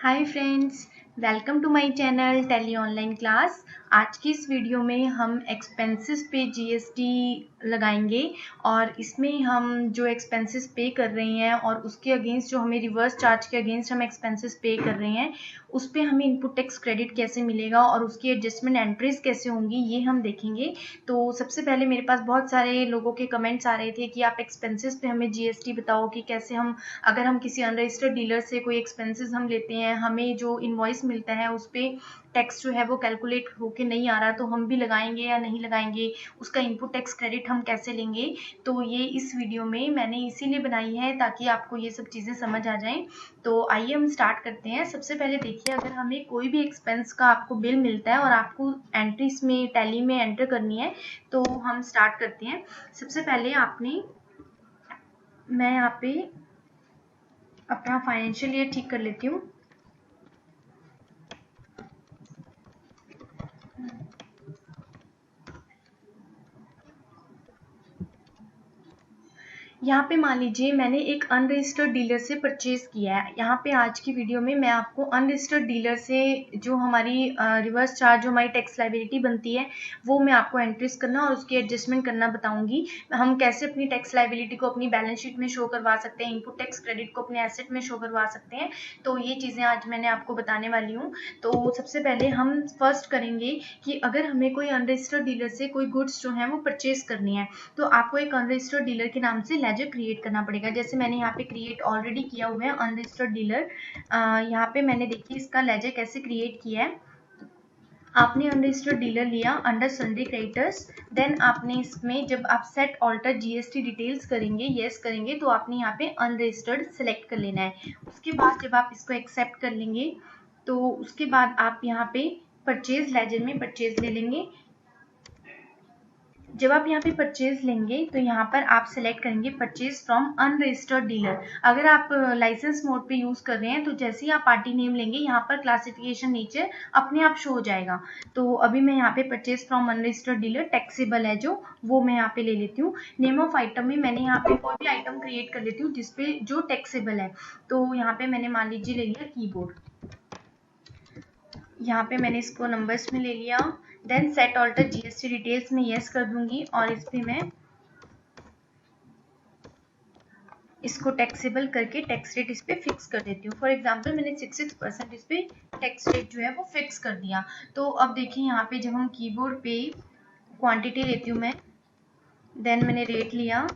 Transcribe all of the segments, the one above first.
Hi friends, welcome to my channel Tally online class. आज की इस वीडियो में हम एक्सपेंसेस पे जीएसटी लगाएंगे और इसमें हम जो एक्सपेंसेस पे कर रहे हैं और उसके अगेंस्ट जो हमें रिवर्स चार्ज के अगेंस्ट हम एक्सपेंसेस पे कर रहे हैं उस पर हमें इनपुट टैक्स क्रेडिट कैसे मिलेगा और उसकी एडजस्टमेंट एंट्रीज कैसे होंगी ये हम देखेंगे। तो सबसे पहले मेरे पास बहुत सारे लोगों के कमेंट्स आ रहे थे कि आप एक्सपेंसेस पे हमें जीएसटी बताओ कि कैसे हम अगर हम किसी अनरजिस्टर्ड डीलर से कोई एक्सपेंसेस हम लेते हैं, हमें जो इनवॉइस मिलता है उस पर टैक्स जो है वो कैलकुलेट होके नहीं आ रहा तो हम भी लगाएंगे या नहीं लगाएंगे, उसका इनपुट टैक्स क्रेडिट हम कैसे लेंगे। तो ये इस वीडियो में मैंने इसीलिए बनाई है ताकि आपको ये सब चीज़ें समझ आ जाएं। तो आइए हम स्टार्ट करते हैं। सबसे पहले देखिए, अगर हमें कोई भी एक्सपेंस का आपको बिल मिलता है और आपको एंट्रीज में टैली में एंटर करनी है तो हम स्टार्ट करते हैं। सबसे पहले मैं यहाँ पे अपना फाइनेंशियल ईयर ठीक कर लेती हूँ। यहाँ पे मान लीजिए मैंने एक अनरजिस्टर्ड डीलर से परचेज किया है। यहाँ पे आज की वीडियो में मैं आपको अनरजिस्टर्ड डीलर से जो हमारी रिवर्स चार्ज जो हमारी टैक्स लायबिलिटी बनती है वो मैं आपको एंट्रीज करना और उसकी एडजस्टमेंट करना बताऊंगी। हम कैसे अपनी टैक्स लायबिलिटी को अपनी बैलेंस शीट में शो करवा सकते हैं, इनपुट टैक्स क्रेडिट को अपने एसेट में शो करवा सकते हैं। तो ये चीज़ें आज मैंने आपको बताने वाली हूँ। तो सबसे पहले हम फर्स्ट करेंगे कि अगर हमें कोई अनरजिस्टर्ड डीलर से कोई गुड्स जो है वो परचेज करनी है तो आपको एक अनरजिस्टर्ड डीलर के नाम से लेजर क्रिएट करना पड़ेगा। जैसे मैंने यहाँ पे क्रिएट ऑलरेडी किया हुआ है अनरजिस्टर्ड डीलर। यहाँ पे मैंने देखिए इसका लेजर कैसे क्रिएट किया है। आपने अनरजिस्टर्ड डीलर लिया अंडर सन्ड्री क्रेडिटर्स, देन आपने इसमें जब आप सेट ऑल्टर जीएसटी डिटेल्स करेंगे, यस करेंगे, तो आपने यहाँ पे अनरजिस्टर्ड सेलेक्ट कर लेना है। उसके बाद जब आप इसको एक्सेप्ट कर लेंगे तो उसके बाद आप यहाँ पे परचेज लेजर में परचेज ले लेंगे। जब आप यहाँ पे परचेज लेंगे तो यहाँ पर आप सेलेक्ट करेंगे परचेज फ्रॉम अनरजिस्टर्ड डीलर। अगर आप लाइसेंस मोड पे यूज कर रहे हैं तो जैसे ही आप पार्टी नेम लेंगे यहाँ पर क्लासिफिकेशन नीचे अपने आप शो हो जाएगा। तो अभी मैं यहाँ पे purchase from unregistered dealer taxable है जो वो मैं यहाँ पे ले लेती हूँ। नेम ऑफ आइटम में मैंने यहाँ पे कोई भी आइटम क्रिएट कर लेती हूँ जिसपे जो टैक्सेबल है। तो यहाँ पे मैंने मान लीजिए ले लिया कीबोर्ड, यहाँ पे मैंने इसको नंबर्स में ले लिया। Then set alter GST details में यस कर दूंगी और इस पे मैं इसको टैक्सेबल करके टैक्स रेट इस पे फिक्स कर देती हूँ। फॉर एग्जांपल मैंने 66% इस पे टैक्स रेट जो है वो फिक्स कर दिया। तो अब देखिए यहाँ पे जब हम कीबोर्ड पे क्वांटिटी लेती हूँ मैं, देन मैंने रेट लिया।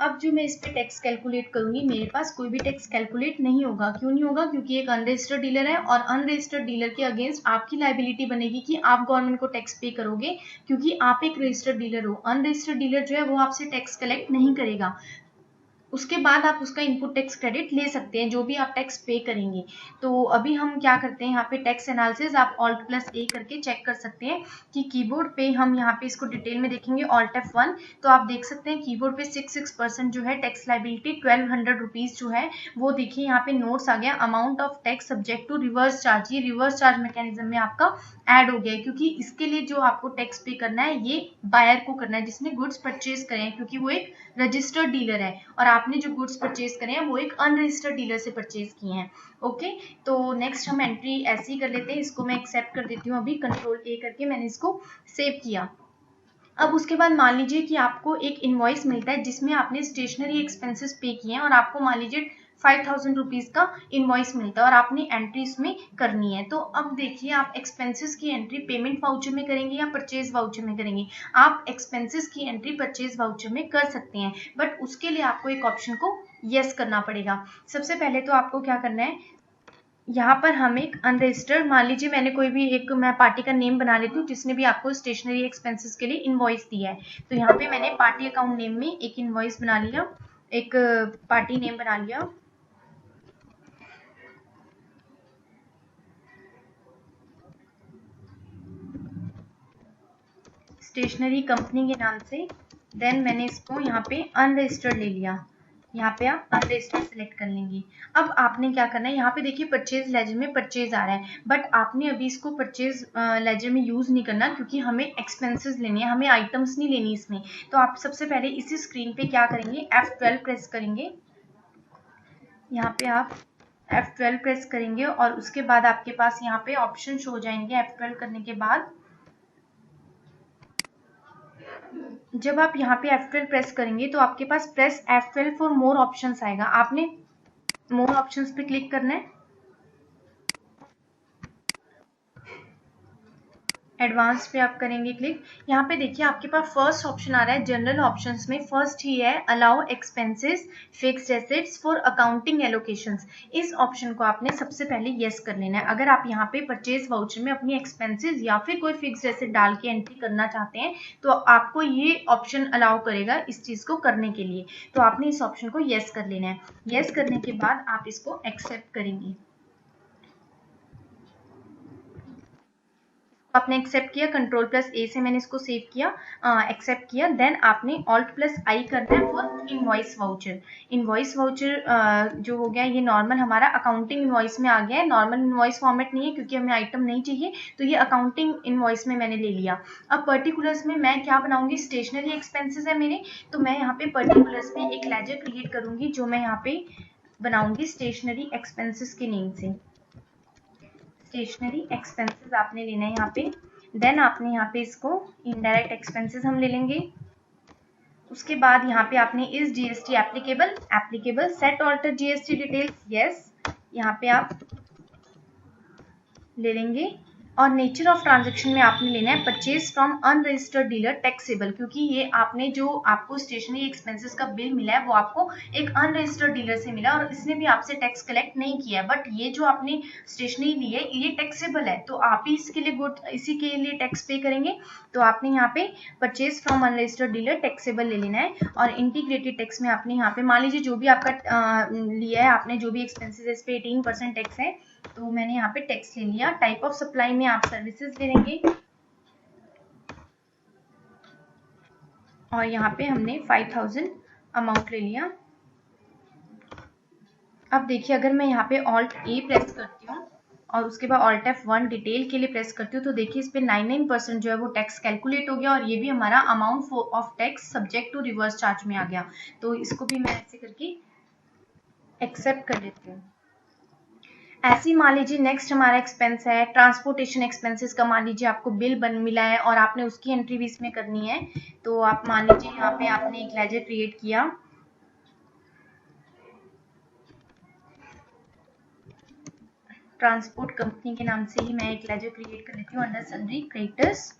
अब जो मैं इस पे टैक्स कैलकुलेट करूंगी मेरे पास कोई भी टैक्स कैलकुलेट नहीं होगा। क्यों नहीं होगा? क्योंकि एक अनरजिस्टर्ड डीलर है और अनरजिस्टर्ड डीलर के अगेंस्ट आपकी लायबिलिटी बनेगी कि आप गवर्नमेंट को टैक्स पे करोगे क्योंकि आप एक रजिस्टर्ड डीलर हो। अनरजिस्टर्ड डीलर जो है वो आपसे टैक्स कलेक्ट नहीं करेगा। उसके बाद आप उसका इनपुट टैक्स क्रेडिट ले सकते हैं जो भी आप टैक्स पे करेंगे। तो अभी हम क्या करते हैं, यहाँ पे टैक्स एनालिसिस आप ऑल्ट प्लस ए करके चेक कर सकते हैं कि कीबोर्ड पे हम यहाँ पे इसको डिटेल में देखेंगे ऑल्ट F1। तो आप देख सकते हैं कीबोर्ड पे 66% जो है टैक्स लायबिलिटी 1200 रुपीज जो है वो देखिए यहाँ पे नोट्स आ गया amount of tax subject to reverse charge. ये रिवर्स चार्ज मैकेनिज्म में आपका ऐड हो गया है क्योंकि इसके लिए जो आपको टैक्स पे करना है ये बायर को करना है जिसने गुड्स परचेज करे हैं, क्योंकि वो एक रजिस्टर्ड डीलर है और आपने जो गुड्स परचेज करे हैं वो एक अनरजिस्टर्ड डीलर से परचेज किए हैं। ओके, तो नेक्स्ट हम एंट्री ऐसे ही कर लेते हैं। इसको मैं एक्सेप्ट कर देती हूँ। अभी कंट्रोल ए करके मैंने इसको सेव किया। अब उसके बाद मान लीजिए कि आपको एक इनवॉइस मिलता है जिसमें आपने स्टेशनरी एक्सपेंसेस पे किए हैं और आपको मान लीजिए 5000 रुपीज का इनवॉइस मिलता है और आपने एंट्री इसमें करनी है। तो अब देखिए आप एक्सपेंसेस की एंट्री पेमेंट वाउचर में करेंगे या परचेज वाउचर में करेंगे। आप एक्सपेंसेस की एंट्री परचेज वाउचर में कर सकते हैं बट उसके लिए आपको एक ऑप्शन को यस करना पड़ेगा। सबसे पहले तो आपको क्या करना है, यहाँ पर हम एक अनरजिस्टर्ड, मान लीजिए मैंने कोई भी एक मैं पार्टी का नेम बना लेती हूँ जिसने भी आपको स्टेशनरी एक्सपेंसेस के लिए इनवॉइस दिया है। तो यहाँ पे मैंने पार्टी अकाउंट नेम में एक इनवॉइस बना लिया, एक पार्टी नेम बना लिया। स्टेशनरी कंपनी के नाम से। देन मैंने इसको यहाँ पे अनरजिस्टर्ड ले लिया। यहाँ पे आप अनरजिस्टर्ड सेलेक्ट कर लेंगे। अब आपने क्या करना है, यहाँ पे देखिए परचेज लेजर में परचेज आ रहा है बट आपने अभी इसको परचेज लेजर में यूज नहीं करना क्योंकि हमें एक्सपेंसेस लेने हैं, हमें आइटम्स नहीं लेनी इसमें। तो आप सबसे पहले इसी स्क्रीन पे क्या करेंगे, F12 प्रेस करेंगे। यहाँ पे आप F12 प्रेस करेंगे और उसके बाद आपके पास यहाँ पे ऑप्शन शो हो जाएंगे। F12 करने के बाद जब आप यहाँ पे F12 प्रेस करेंगे तो आपके पास press F12 for more options आएगा। आपने मोर ऑप्शंस पे क्लिक करना है। एडवांस पे आप करेंगे क्लिक। यहाँ पे देखिए आपके पास फर्स्ट ऑप्शन आ रहा है जनरल ऑप्शंस में। फर्स्ट ही है allow expenses fixed assets for accounting allocations. इस ऑप्शन को आपने सबसे पहले यस कर लेना है। अगर आप यहाँ पे परचेज वाउचर में अपनी एक्सपेंसेस या फिर कोई फिक्स्ड एसेट डाल के एंट्री करना चाहते हैं तो आपको ये ऑप्शन अलाउ करेगा इस चीज को करने के लिए। तो आपने इस ऑप्शन को यस कर लेना है। यस करने के बाद आप इसको एक्सेप्ट करेंगे। आपने एक्सेप्ट किया, कंट्रोल प्लस ए से मैंने इसको सेव किया, एक्सेप्ट किया। देन आपने ऑल्ट प्लस आई करना है for invoice voucher. Invoice voucher जो हो गया ये नॉर्मल हमारा अकाउंटिंग इनवॉइस में आ गया है। नॉर्मल इनवॉइस फॉर्मेट नहीं है क्योंकि हमें आइटम नहीं चाहिए, तो ये अकाउंटिंग इनवॉइस में मैंने ले लिया। अब पर्टिकुलर्स में मैं क्या बनाऊंगी, स्टेशनरी एक्सपेंसेस है मेरे, तो मैं यहाँ पे पर्टिकुलर्स में एक लेजर क्रिएट करूंगी जो मैं यहाँ पे बनाऊंगी स्टेशनरी एक्सपेंसेस के नेम से। स्टेशनरी एक्सपेंसेस आपने लेना है यहाँ पे। देन आपने यहाँ पे इसको इनडायरेक्ट एक्सपेंसेस हम ले लेंगे। उसके बाद यहाँ पे आपने इस GST applicable set alter GST details yes यहाँ पे आप ले लेंगे। और नेचर ऑफ ट्रांजेक्शन में आपने लेना है purchase from unregistered dealer taxable, क्योंकि ये आपने जो आपको स्टेशनरी एक्सपेंसेस का बिल मिला है वो आपको एक अनरजिस्टर्ड डीलर से मिला और इसने भी आपसे टैक्स कलेक्ट नहीं किया है, बट ये जो आपने स्टेशनरी ली है ये टैक्सेबल है तो आप ही इसके लिए गुड इसी के लिए टैक्स पे करेंगे। तो आपने यहाँ पे purchase from unregistered dealer taxable ले लेना है। और इंटीग्रेटेड टैक्स में आपने यहाँ पे मान लीजिए जो भी आपका लिया है आपने जो भी एक्सपेंसेस है इस पे 18% टैक्स है, तो मैंने यहाँ पे टैक्स ले लिया। टाइप ऑफ सप्लाई में आप सर्विसेज ले लेंगे और यहाँ पे हमने 5000 अमाउंट ले लिया। अब देखिए अगर मैं यहाँ पे ऑल्ट ए प्रेस करती हूँ और उसके बाद ऑल्ट F1 डिटेल के लिए प्रेस करती हूँ तो देखिए इस पे 99% जो है वो टैक्स कैलकुलेट हो गया और ये भी हमारा amount of tax subject to reverse charge में आ गया। तो इसको भी मैं ऐसे करके एक्सेप्ट कर लेती हूँ। ऐसे ही मान लीजिए नेक्स्ट हमारा एक्सपेंस है ट्रांसपोर्टेशन एक्सपेंसेस का। मान लीजिए आपको बिल बन मिला है और आपने उसकी एंट्री भी इसमें करनी है, तो आप मान लीजिए यहाँ पे आपने एक लेजर क्रिएट किया, ट्रांसपोर्ट कंपनी के नाम से ही मैं एक लेजर क्रिएट कर लेती हूँ अंडर सन्ड्री क्रेडिटर्स।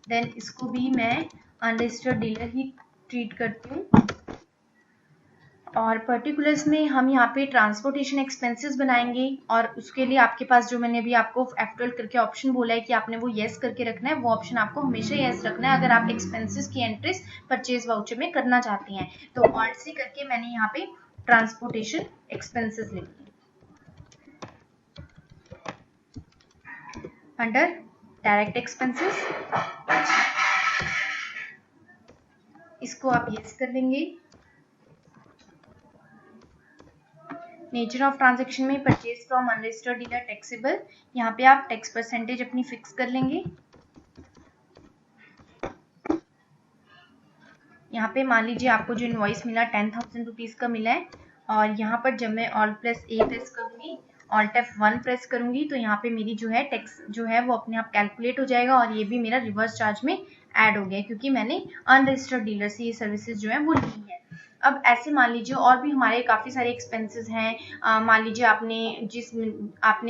देन इसको भी मैं अनरजिस्टर्ड डीलर ही ट्रीट करती हूँ। और पर्टिकुलर्स में हम यहाँ पे ट्रांसपोर्टेशन एक्सपेंसेस बनाएंगे और उसके लिए आपके पास जो मैंने अभी आपको F12 करके ऑप्शन बोला है कि आपने वो येस करके रखना है, वो ऑप्शन आपको हमेशा येस रखना है अगर आप एक्सपेंसेस की एंट्रीज परचेज वाउचर में करना चाहती हैं। तो ऑल्ट सी करके मैंने यहाँ पे ट्रांसपोर्टेशन एक्सपेंसेस लिख दी अंडर डायरेक्ट एक्सपेंसेस। इसको आप येस कर लेंगे। नेचर ऑफ ट्रांजैक्शन में purchase from unregistered dealer taxable, यहाँ पे आप टैक्स परसेंटेज अपनी फिक्स कर लेंगे। यहाँ पे मान लीजिए आपको जो इनवॉइस मिला 10,000 रुपीज का मिला है और यहाँ पर जब मैं ऑल्ट प्लस ए प्रेस करूंगी ऑल्ट F1 प्रेस करूंगी तो यहाँ पे मेरी जो है टैक्स जो है वो अपने आप कैलकुलेट हो जाएगा और ये भी मेरा रिवर्स चार्ज में ऐड हो गया क्योंकि मैंने अनरजिस्टर्ड डीलर से ये सर्विसेज जो है वो ली है। अब ऐसे मान लीजिए और भी हमारे काफ़ी सारे एक्सपेंसेस हैं। मान लीजिए आपने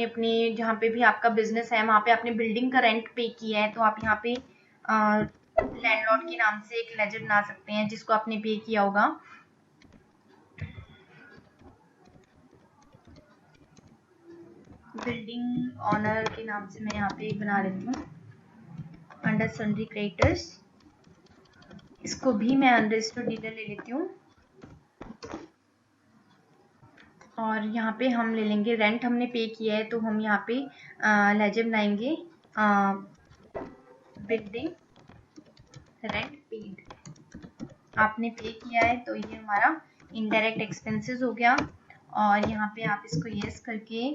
अपने जहाँ पे भी आपका बिजनेस है वहाँ पे आपने बिल्डिंग का रेंट पे किया है, तो आप यहाँ पे लैंडलॉर्ड के नाम से एक लेजर बना सकते हैं जिसको आपने पे किया होगा। बिल्डिंग ऑनर के नाम से मैं यहाँ पे बना लेती हूँ अंडर सन्ड्री क्रेडिटर्स। इसको भी मैं अनरजिस्टर्ड डीलर ले लेती हूँ और यहाँ पे हम ले लेंगे रेंट हमने पे किया है तो हम यहाँ पे लेजर बनाएंगे बिल्डिंग रेंट पेड। आपने पे किया है तो ये हमारा इनडायरेक्ट एक्सपेंसेस हो गया और यहाँ पे आप इसको यस करके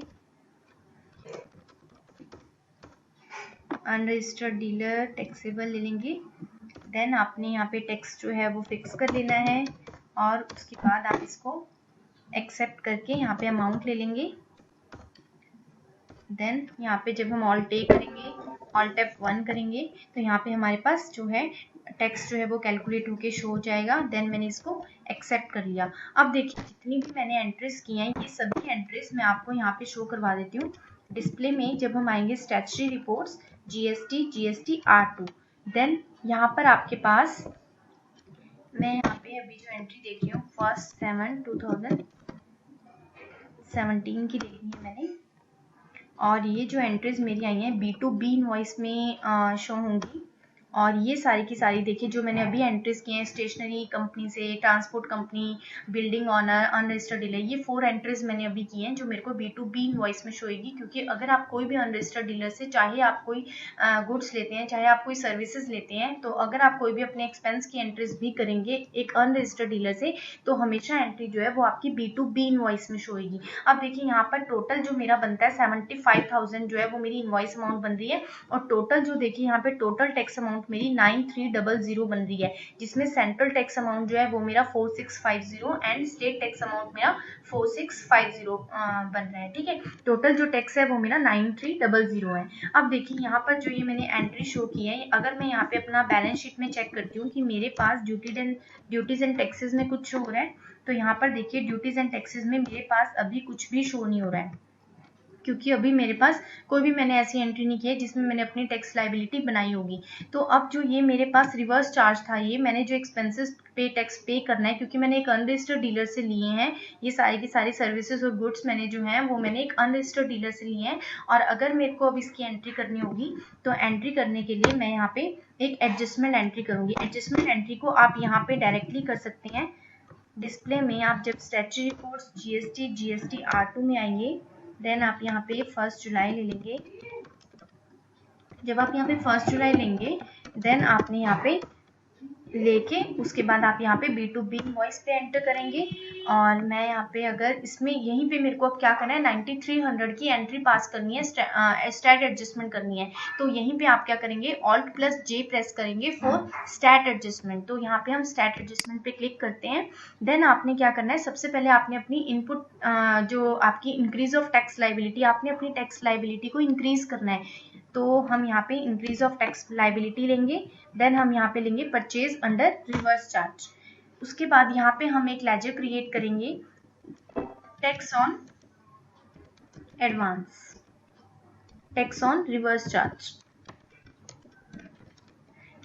अनरजिस्टर्ड डीलर टैक्सेबल ले लेंगे। देन आपने यहाँ पे टैक्स जो है वो फिक्स कर लेना है और उसके बाद आप इसको एक्सेप्ट करके यहाँ पे अमाउंट ले लेंगे। देन यहाँ पे जब हम ऑल्ट ए करेंगे, ऑल्ट F1 करेंगे तो यहाँ पे हमारे पास जो है टेक्स्ट जो है वो कैलकुलेट होके शो हो जाएगा। देन मैंने इसको एक्सेप्ट कर लिया। अब देखिए जितनी भी मैंने एंट्रीज की हैं ये सभी एंट्रीज मैं आपको यहाँ पे शो करवा देती हूँ डिस्प्ले में। जब हम आएंगे statutory reports GST R2, then यहाँ पर आपके पास मैं यहाँ पे अभी जो एंट्री देख रही हूँ 1/7/2017 की देखनी है मैंने, और ये जो एंट्रीज मेरी आई हैं B2B इनवॉइस में शो होंगी। और ये सारी की सारी देखिए जो मैंने अभी एंट्रीज की हैं स्टेशनरी कंपनी से, transport company, building owner, unregistered dealer, ये 4 एंट्रीज मैंने अभी की हैं जो मेरे को B2B इनवॉइस में शो होगी। क्योंकि अगर आप कोई भी अनरजिस्टर्ड डीलर से, चाहे आप कोई गुड्स लेते हैं, चाहे आप कोई सर्विसेज लेते हैं, तो अगर आप कोई भी अपने एक्सपेंस की एंट्रीज भी करेंगे एक अनरजिस्टर्ड डीलर से, तो हमेशा एंट्री जो है वो आपकी B2B इनवॉइस में शो होगी। अब देखिए यहाँ पर टोटल जो मेरा बनता है 75,000 जो है वो मेरी इनवॉइस अमाउंट बन रही है। और टोटल जो देखिए यहाँ पे टोटल टैक्स अमाउंट मेरी 9300 बन रही है, जिसमें सेंट्रल टैक्स अमाउंट जो है वो मेरा 4650 एंड स्टेट टैक्स अमाउंट मेरा 4650 बन रहा है। ठीक है, टोटल जो टैक्स है वो मेरा 9300 है। अब देखिए यहाँ पर जो ये मैंने एंट्री शो की है, अगर मैं यहाँ पे अपना बैलेंस शीट में चेक करती हूँ कि मेरे पास ड्यूटीज एंड टैक्सेस में कुछ शो हो रहा है, तो यहाँ पर देखिए ड्यूटीज एंड टैक्सेस में मेरे पास अभी कुछ भी शो नहीं हो रहा है, क्योंकि अभी मेरे पास कोई भी मैंने ऐसी एंट्री नहीं की है जिसमें मैंने अपनी टैक्स लायबिलिटी बनाई होगी। तो अब जो ये मेरे पास रिवर्स चार्ज था, ये मैंने जो एक्सपेंसेस पे टैक्स पे करना है, क्योंकि मैंने एक अनरजिस्टर्ड डीलर से लिए हैं, ये सारी की सारी सर्विसेज और गुड्स मैंने जो हैं वो मैंने एक अनरजिस्टर्ड डीलर से लिए हैं। और अगर मेरे को अब इसकी एंट्री करनी होगी तो एंट्री करने के लिए मैं यहाँ पे एक एडजस्टमेंट एंट्री करूंगी। एडजस्टमेंट एंट्री को आप यहाँ पे डायरेक्टली कर सकते हैं डिस्प्ले में। आप जब स्टैट्यूटरी रिपोर्ट्स GST R2 में आएंगे, देन आप यहाँ पे 1 जुलाई ले लेंगे। जब आप यहाँ पे 1 जुलाई लेंगे, देन आपने यहाँ पे लेके उसके बाद आप यहाँ पे B2B इनवॉइस पे एंटर करेंगे। और मैं यहाँ पे अगर इसमें यहीं पे मेरे को अब क्या करना है 9300 की एंट्री पास करनी है, स्टैट एडजस्टमेंट करनी है। तो यहीं पे आप क्या करेंगे Alt+J प्रेस करेंगे फॉर स्टैट एडजस्टमेंट। तो यहाँ पे हम स्टैट एडजस्टमेंट पे क्लिक करते हैं। देन आपने क्या करना है, सबसे पहले आपने अपनी इनपुट जो आपकी इंक्रीज ऑफ टैक्स लायबिलिटी, आपने अपनी टैक्स लायबिलिटी को इंक्रीज करना है। तो हम यहाँ पे इंक्रीज ऑफ टैक्स लायबिलिटी लेंगे। देन हम यहाँ पे लेंगे परचेज अंडर रिवर्स चार्ज। उसके बाद यहाँ पे हम एक लेजर क्रिएट करेंगे tax on advance, tax on reverse charge.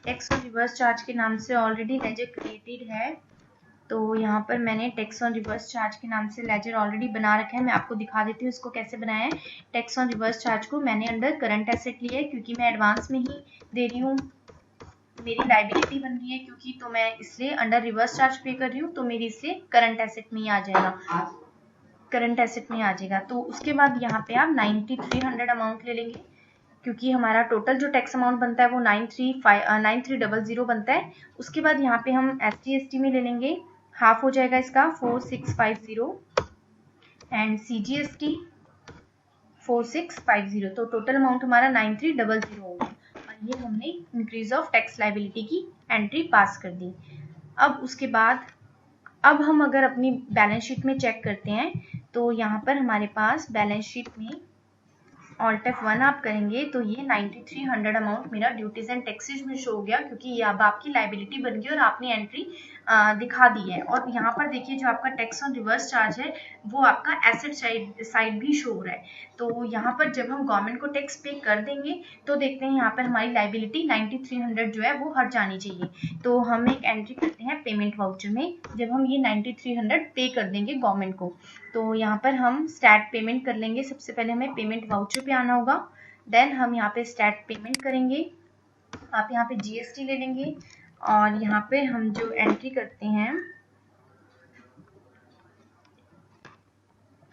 Tax on reverse charge के नाम से ऑलरेडी लेजर क्रिएटेड है, तो यहाँ पर मैंने टैक्स ऑन रिवर्स चार्ज के नाम से लेजर ऑलरेडी बना रखा है। मैं आपको दिखा देती हूँ इसको कैसे बनाया है। टैक्स ऑन रिवर्स चार्ज को मैंने अंडर करंट एसेट लिया है, क्योंकि मैं एडवांस में ही दे रही हूँ, मेरी लायबिलिटी बन रही है क्योंकि, तो मैं इसलिए अंडर रिवर्स चार्ज पे कर रही हूँ, तो मेरी इसलिए करंट एसेट में ही आ जाएगा, करंट एसेट में आ जाएगा। तो उसके बाद यहाँ पे आप 9300 अमाउंट ले लेंगे, क्योंकि हमारा टोटल जो टैक्स अमाउंट बनता है वो 9300 बनता है। उसके बाद यहाँ पे हम SGST में ले लेंगे, हाफ हो जाएगा इसका 4650 एंड CGST 4650, तो टोटल अमाउंट हमारा 9300 होगा। और ये हमने इंक्रीज ऑफ टैक्स लायबिलिटी की एंट्री पास कर दी। अब उसके बाद अब हम अगर अपनी बैलेंस शीट में चेक करते हैं, तो यहाँ पर हमारे पास बैलेंस शीट में Alt F1 आप करेंगे तो ये 9300 अमाउंट मेरा ड्यूटीज एंड टैक्सेस में शो हो गया, क्योंकि ये अब आपकी लायबिलिटी बन गई और आपने एंट्री दिखा दी है। और यहाँ पर देखिए जो आपका टैक्स ऑन रिवर्स चार्ज है वो आपका एसेट साइड भी शो हो रहा है। तो यहाँ पर जब हम गवर्नमेंट को टैक्स पे कर देंगे तो देखते हैं यहाँ पर हमारी लायबिलिटी 9300 जो है वो हट जानी चाहिए। तो हम एक एंट्री करते हैं पेमेंट वाउचर में। जब हम ये 9300 पे कर देंगे गवर्नमेंट को, तो यहाँ पर हम स्टार्ट पेमेंट कर लेंगे। सबसे पहले हमें पेमेंट वाउचर पे आना होगा, देन हम यहाँ पे स्टार्ट पेमेंट करेंगे। आप यहाँ पे GST ले लेंगे और यहाँ पे हम जो एंट्री करते हैं,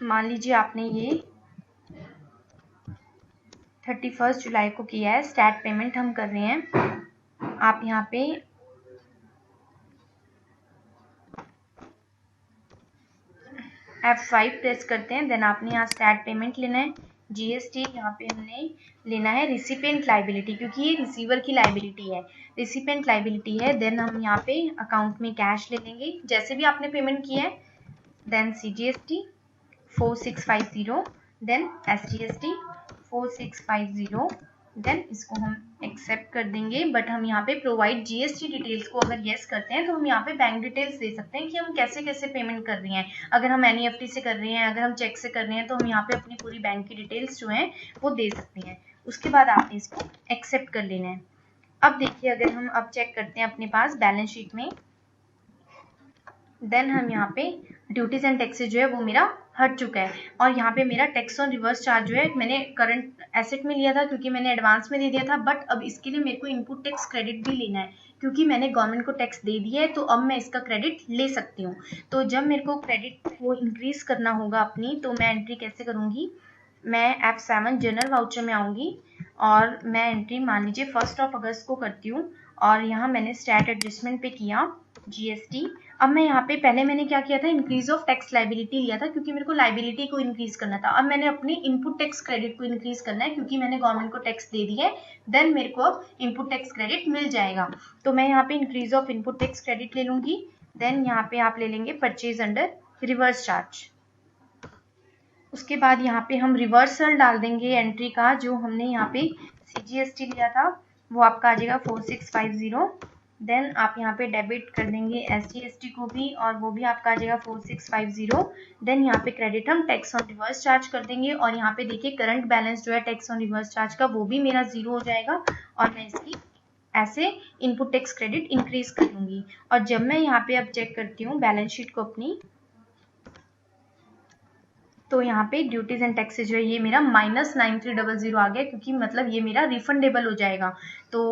मान लीजिए आपने ये 31 जुलाई को किया है, स्टार्ट पेमेंट हम कर रहे हैं। आप यहाँ पे F5 प्रेस करते हैं, देन आपने यहाँ स्टार्ट पेमेंट लेना है। GST यहाँ पे हमने लेना है रिसिपेंट लायबिलिटी, क्योंकि ये रिसीवर की लायबिलिटी है, रिसिपेंट लायबिलिटी है। देन हम यहाँ पे अकाउंट में कैश ले लेंगे जैसे भी आपने पेमेंट किया है। Then CGST 4650, then SGST 4650, then इसको हम एक्सेप्ट कर देंगे। बट हम यहाँ पे प्रोवाइड जीएसटी डिटेल्स को अगर येस करते हैं तो हम यहाँ पे बैंक डिटेल्स दे सकते हैं कि हम कैसे कैसे पेमेंट कर रहे हैं। अगर हम एनईएफटी से कर रहे हैं, अगर हम चेक से कर रहे हैं, तो हम यहाँ पे अपनी पूरी बैंक की डिटेल्स जो है वो दे सकते हैं। उसके बाद आपने इसको एक्सेप्ट कर लेना है। अब देखिए, अगर हम अब चेक करते हैं अपने पास बैलेंस शीट में, देन हम यहाँ पे ड्यूटीज एंड टैक्सेस जो है वो मेरा हट चुका है। और यहाँ पे मेरा टैक्स ऑन रिवर्स चार्ज जो है मैंने करंट एसेट में लिया था क्योंकि मैंने एडवांस में दे दिया था, बट अब इसके लिए मेरे को इनपुट टैक्स क्रेडिट भी लेना है क्योंकि मैंने गवर्नमेंट को टैक्स दे दिया है, तो अब मैं इसका क्रेडिट ले सकती हूँ। तो जब मेरे को क्रेडिट को इंक्रीज करना होगा अपनी, तो मैं एंट्री कैसे करूँगी, मैं F7 जनरल वाउचर में आऊँगी और मैं एंट्री मान लीजिए 1 अगस्त को करती हूँ और यहाँ मैंने स्टैट एडजस्टमेंट पे किया जीएसटी। अब मैं यहाँ पे पहले मैंने क्या किया था, इंक्रीज ऑफ टैक्स लाइबिलिटी लिया था क्योंकि मेरे को लाइबिलिटी को इंक्रीज करना था। अब मैंने अपनी इनपुट टैक्स क्रेडिट को इंक्रीज करना है क्योंकि मैंने गवर्नमेंट को टैक्स दे दिया है, देन मेरे को अब इनपुट टैक्स क्रेडिट मिल जाएगा। तो मैं यहाँ पे increase of input tax credit ले लूंगी। देन यहाँ पे आप ले लेंगे परचेज अंडर रिवर्स चार्ज। उसके बाद यहाँ पे हम रिवर्सल डाल देंगे एंट्री का, जो हमने यहाँ पे सीजीएसटी लिया था वो आपका आ जाएगा 4650। देन आप यहाँ पे डेबिट कर देंगे एसजीएसटी को भी और वो भी आपका आ जाएगा 4650। देन यहाँ पे क्रेडिट हम टैक्स ऑन रिवर्स चार्ज कर देंगे और यहाँ पे देखिए करंट बैलेंस जो है टैक्स ऑन रिवर्स चार्ज का वो भी मेरा 0 हो जाएगा और मैं इसकी ऐसे इनपुट टैक्स क्रेडिट इंक्रीज कर लूंगी। और जब मैं यहाँ पे अब चेक करती हूँ बैलेंस शीट को अपनी, तो यहाँ पे ड्यूटीज एंड टैक्सेस जो है ये मेरा -9300 आ गया क्योंकि मतलब ये मेरा रिफंडेबल हो जाएगा। तो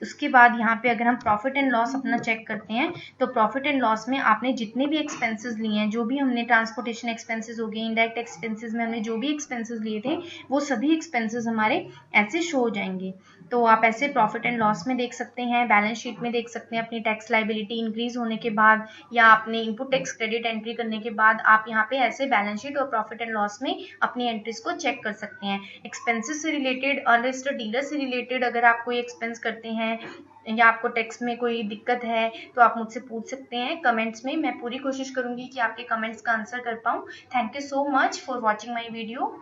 उसके बाद यहाँ पे अगर हम प्रॉफिट एंड लॉस अपना चेक करते हैं, तो प्रॉफिट एंड लॉस में आपने जितने भी एक्सपेंसेस लिए हैं, जो भी हमने ट्रांसपोर्टेशन एक्सपेंसेस हो गए, इनडायरेक्ट एक्सपेंसेस में हमने जो भी एक्सपेंसेस लिए थे, वो सभी एक्सपेंसेस हमारे ऐसे शो हो जाएंगे। तो आप ऐसे प्रॉफिट एंड लॉस में देख सकते हैं, बैलेंस शीट में देख सकते हैं अपनी टैक्स लाइबिलिटी इंक्रीज होने के बाद या आपने इनपुट टैक्स क्रेडिट एंट्री करने के बाद आप यहाँ पे ऐसे बैलेंस शीट और प्रॉफिट एंड लॉस में अपनी एंट्रीज को चेक कर सकते हैं। एक्सपेंसेस से रिलेटेड, अनरजिस्टर्ड डीलर से रिलेटेड अगर आप कोई एक्सपेंस करते हैं या आपको टैक्स में कोई दिक्कत है तो आप मुझसे पूछ सकते हैं कमेंट्स में। मैं पूरी कोशिश करूंगी कि आपके कमेंट्स का आंसर कर पाऊँ। Thank you so much for watching my video.